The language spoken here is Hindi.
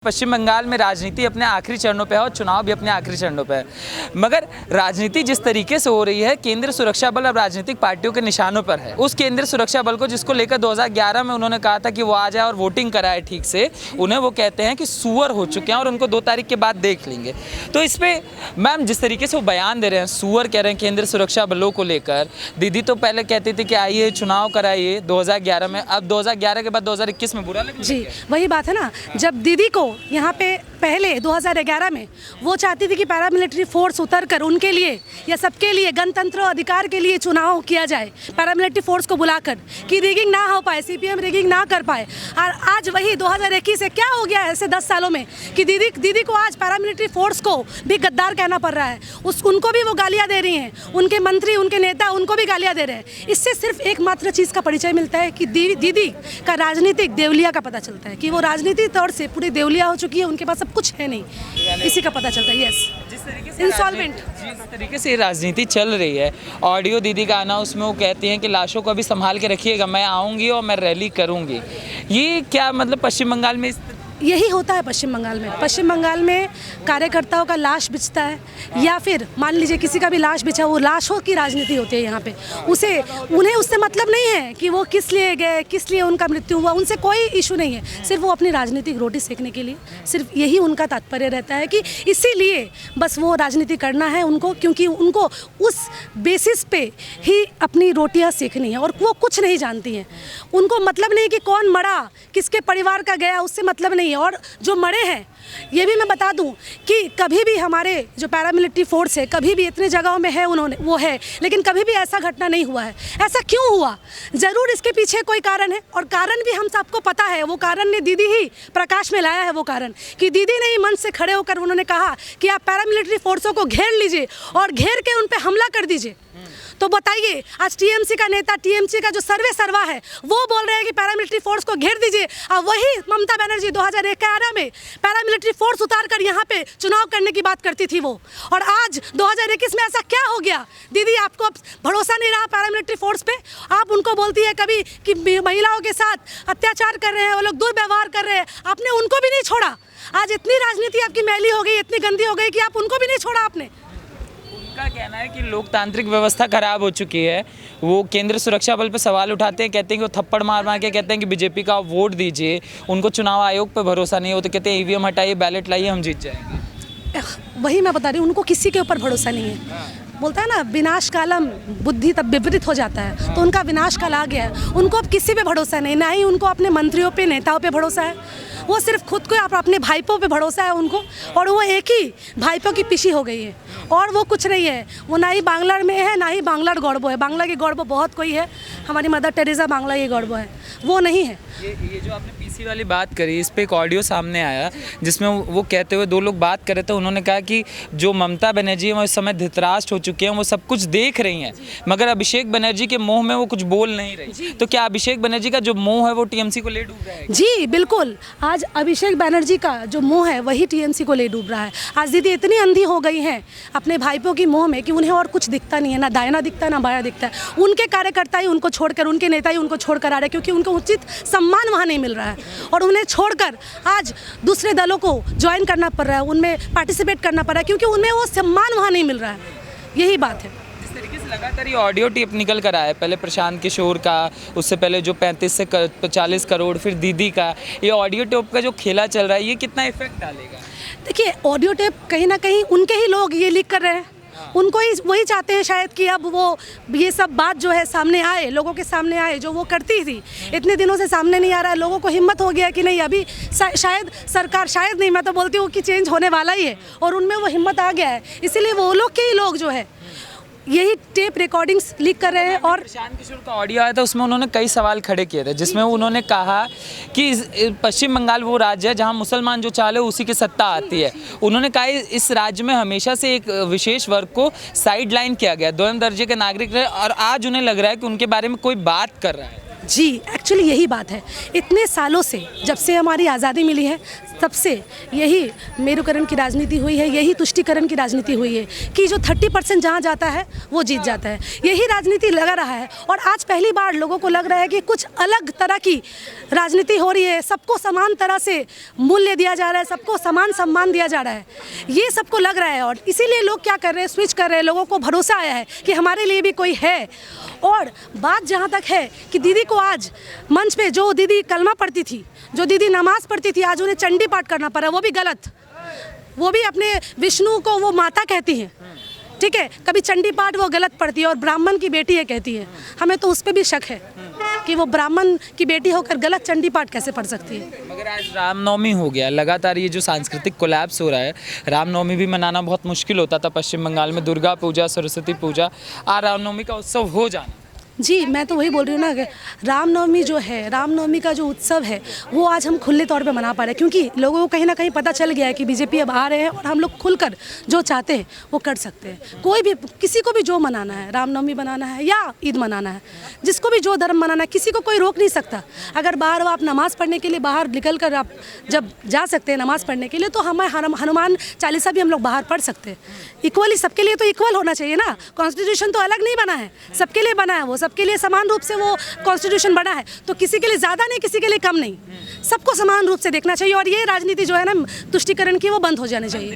पश्चिम बंगाल में राजनीति अपने आखिरी चरणों पे है और चुनाव भी अपने आखिरी चरणों पे है। मगर राजनीति जिस तरीके से हो रही है, केंद्रीय सुरक्षा बल अब राजनीतिक पार्टियों के निशानों पर है। उस केंद्रीय सुरक्षा बल को जिसको लेकर 2011 में उन्होंने कहा था कि वो आ जाए और वोटिंग कराए ठीक से, उन्हें वो कहते हैं कि सुअर हो चुके हैं और उनको 2 तारीख के बाद देख लेंगे। तो इस पर मैम जिस तरीके से वो बयान दे रहे हैं, सुअर कह रहे हैं केंद्रीय सुरक्षा बलों को लेकर। दीदी तो पहले कहती थी कि आइए चुनाव कराइए 2011 में, अब 2011 के बाद 2021 में बुरा लगे। जी वही बात है ना, जब दीदी को यहाँ पे पहले 2011 में वो चाहती थी कि पैरामिलिट्री फोर्स उतर कर उनके लिए या सबके लिए गणतंत्र अधिकार के लिए चुनाव किया जाए, पैरामिलिट्री फोर्स को बुलाकर कि रिगिंग ना हो पाए, सीपीएम रिगिंग ना कर पाए। और आज वही 2021 से क्या हो गया है ऐसे 10 सालों में कि दीदी को आज पैरामिलिट्री फोर्स को भी गद्दार कहना पड़ रहा है। उनको भी वो गालियाँ दे रही हैं, उनके मंत्री उनके नेता उनको भी गालियाँ दे रहे हैं। इससे सिर्फ एकमात्र चीज़ का परिचय मिलता है कि दीदी का राजनीतिक देवलिया का पता चलता है कि वो राजनीति तौर से पूरी देवलिया हो चुकी है, उनके पास अब कुछ है नहीं, इसी का पता चलता है। यस, जिस तरीके से इंसॉल्वेंट जिस तरीके से राजनीति चल रही है, ऑडियो दीदी का आना, उसमें वो कहती हैं कि लाशों को अभी संभाल के रखिएगा, मैं आऊँगी और मैं रैली करूँगी। ये क्या मतलब पश्चिम बंगाल में यही होता है? पश्चिम बंगाल में कार्यकर्ताओं का लाश बिछता है या फिर मान लीजिए किसी का भी लाश बिछा, वो लाशों की राजनीति होती है यहाँ पे। उन्हें उससे मतलब नहीं है कि वो किस लिए गए, किस लिए उनका मृत्यु हुआ, उनसे कोई इशू नहीं है। सिर्फ वो अपनी राजनीतिक रोटी सेकने के लिए, सिर्फ यही उनका तात्पर्य रहता है कि इसीलिए बस वो राजनीति करना है उनको, क्योंकि उनको उस बेसिस पे ही अपनी रोटियाँ सेकनी है और वो कुछ नहीं जानती हैं। उनको मतलब नहीं कि कौन मरा, किसके परिवार का गया, उससे मतलब नहीं। और जो मरे हैं, ये भी मैं बता दूं कि कभी भी हमारे जो पैरामिलिट्री फोर्स है, कभी भी इतने जगहों में है वो है, लेकिन कभी भी ऐसा घटना नहीं हुआ है। ऐसा क्यों हुआ? ज़रूर इसके पीछे कोई कारण है और कारण भी हम सबको पता है। वो कारण ने दीदी ही प्रकाश में लाया है। वो कारण कि दीदी ने ही मंच से खड़े होकर उन्होंने कहा कि आप पैरामिलिट्री फोर्सों को घेर लीजिए और घेर के उन पर हमला कर दीजिए। तो बताइए, आज टीएमसी का नेता, टीएमसी का जो सर्वा है, वो बोल रहे हैं कि पैरामिलिट्री फोर्स को घेर दीजिए। और वही ममता बनर्जी 2011 में पैरामिलिट्री फोर्स उतार कर यहाँ पे चुनाव करने की बात करती थी वो। और आज 2021 में ऐसा क्या हो गया? दीदी आपको अब भरोसा नहीं रहा पैरामिलिट्री फोर्स पे। आप उनको बोलती है कभी कि महिलाओं के साथ अत्याचार कर रहे हैं, वो लोग दुर्व्यवहार कर रहे हैं, आपने उनको भी नहीं छोड़ा। आज इतनी राजनीति आपकी मैली हो गई, इतनी गंदी हो गई कि आप उनको भी नहीं छोड़ा आपने। उनका कहना है कि लोकतांत्रिक व्यवस्था खराब हो चुकी है। वो केंद्र सुरक्षा बल पर सवाल उठाते हैं, कहते हैं कि वो थप्पड़ मार के कहते हैं कि बीजेपी का वोट दीजिए, उनको चुनाव आयोग पर भरोसा नहीं हो, तो कहते हैं ईवीएम हटाइए, बैलेट लाइए, हम जीत जाएंगे। वही मैं बता रही हूँ, उनको किसी के ऊपर भरोसा नहीं है। बोलता है ना, विनाश कालम बुद्धि तब विपरीत हो जाता है, तो उनका विनाश काल आ गया है। उनको अब किसी पे भरोसा नहीं, ना ही उनको अपने मंत्रियों पे, नेताओं पे भरोसा है। वो सिर्फ खुद को अपने भाईपों पे भरोसा है उनको, और वो एक ही भाईपों की पीछी हो गई है और वो कुछ नहीं है। वो ना ही बांग्लार में है, ना ही बांग्लार गौरव है। बांग्ला की गौरव बहुत कोई है, हमारी मदर टेरेसा बांग्ला की गौरव है, वो नहीं है। ये जो आपने पीसी वाली बात करी, इस पे एक ऑडियो सामने आया जिसमें वो कहते हुए 2 लोग बात कर रहे थे। उन्होंने कहा कि जो ममता बनर्जी है वो इस समय धृतराष्ट्र हो चुके हैं, वो सब कुछ देख रही हैं, मगर अभिषेक बनर्जी के मोह में वो कुछ बोल नहीं रही। तो क्या अभिषेक बनर्जी का जो मोह है वो टीएमसी को ले डूब रहा है? जी बिल्कुल, आज अभिषेक बनर्जी का जो मोह है वही टीएमसी को ले डूब रहा है। आज दीदी इतनी अंधी हो गई हैं अपने भाईपों की मोह में कि उन्हें और कुछ दिखता नहीं है, ना दाहिना दिखता है ना बायां दिखता है। उनके कार्यकर्ता ही उनको छोड़कर, उनके नेता ही उनको छोड़कर आ रहे हैं, क्योंकि उनको उचित सम्मान वहाँ नहीं मिल रहा है और उन्हें छोड़कर आज दूसरे दलों को ज्वाइन करना पड़ रहा है, उनमें पार्टिसिपेट करना पड़ रहा है, क्योंकि उन्हें वो सम्मान वहाँ नहीं मिल रहा है। यही बात है। इस तरीके से लगातार ये ऑडियो टेप निकल कर आया है, पहले प्रशांत किशोर का, उससे पहले जो 35 से 40 करोड़, फिर दीदी का। ये ऑडियो टेप का जो खेला चल रहा है, ये कितना इफेक्ट डालेगा? देखिए, ऑडियो टेप कहीं ना कहीं उनके ही लोग ये लीक कर रहे हैं, उनको ही वही चाहते हैं शायद कि अब वो ये सब बात जो है सामने आए, लोगों के सामने आए। जो वो करती थी इतने दिनों से सामने नहीं आ रहा है, लोगों को हिम्मत हो गया कि नहीं अभी शायद सरकार, शायद नहीं, मैं तो बोलती हूँ कि चेंज होने वाला ही है और उनमें वो हिम्मत आ गया है। इसीलिए वो लोग के ही लोग जो है यही टेप रिकॉर्डिंग्स लीक कर रहे हैं। और प्रशांत किशोर का ऑडियो आया था, उसमें उन्होंने कई सवाल खड़े किए थे, जिसमें उन्होंने कहा कि पश्चिम बंगाल वो राज्य है जहां मुसलमान जो चाहे उसी की सत्ता आती है। उन्होंने कहा इस राज्य में हमेशा से एक विशेष वर्ग को साइड लाइन किया गया, 2म दर्जे के नागरिक रहे, और आज उन्हें लग रहा है कि उनके बारे में कोई बात कर रहा है। जी, एक्चुअली यही बात है। इतने सालों से, जब से हमारी आज़ादी मिली है, तब से यही मेरुकरण की राजनीति हुई है, यही तुष्टीकरण की राजनीति हुई है कि जो 30% जहाँ जाता है वो जीत जाता है। यही राजनीति लगा रहा है और आज पहली बार लोगों को लग रहा है कि कुछ अलग तरह की राजनीति हो रही है। सबको समान तरह से मूल्य दिया जा रहा है, सबको समान सम्मान दिया जा रहा है, ये सबको लग रहा है। और इसीलिए लोग क्या कर रहे हैं, स्विच कर रहे हैं। लोगों को भरोसा आया है कि हमारे लिए भी कोई है। और बात जहाँ तक है कि दीदी को आज मंच पे, जो दीदी कलमा पढ़ती थी, जो दीदी नमाज पढ़ती थी, आज उन्हें चंडी पाठ करना पड़ा, वो भी गलत। वो भी अपने विष्णु को वो माता कहती हैं, ठीक है, कभी चंडी पाठ वो गलत पढ़ती है और ब्राह्मण की बेटी है कहती है। हमें तो उस पर भी शक है कि वो ब्राह्मण की बेटी होकर गलत चंडी पाठ कैसे पढ़ सकती है। मगर आज रामनवमी हो गया, लगातार ये जो सांस्कृतिक कोलैप्स हो रहा है, रामनवमी भी मनाना बहुत मुश्किल होता था पश्चिम बंगाल में, दुर्गा पूजा, सरस्वती पूजा, आज रामनवमी का उत्सव हो जाना। जी, मैं तो वही बोल रही हूँ ना कि रामनवमी जो है, रामनवमी का जो उत्सव है वो आज हम खुले तौर पे मना पा रहे हैं, क्योंकि लोगों को कहीं ना कहीं पता चल गया है कि बीजेपी अब आ रहे हैं और हम लोग खुलकर जो चाहते हैं वो कर सकते हैं। कोई भी, किसी को भी जो मनाना है, रामनवमी मनाना है या ईद मनाना है, जिसको भी जो धर्म मनाना है, किसी को कोई रोक नहीं सकता। अगर बाहर आप नमाज़ पढ़ने के लिए बाहर निकल कर आप जब जा सकते हैं नमाज़ पढ़ने के लिए, तो हमें हनुमान चालीसा भी हम लोग बाहर पढ़ सकते हैं। इक्वली सबके लिए तो इक्वल होना चाहिए ना। कॉन्स्टिट्यूशन तो अलग नहीं बना है, सबके लिए बना है, वो सबके लिए समान रूप से वो कॉन्स्टिट्यूशन बना है। तो किसी के लिए ज़्यादा नहीं, किसी के लिए कम नहीं, सबको समान रूप से देखना चाहिए। और ये राजनीति जो है ना तुष्टीकरण की, वो बंद हो जानी चाहिए।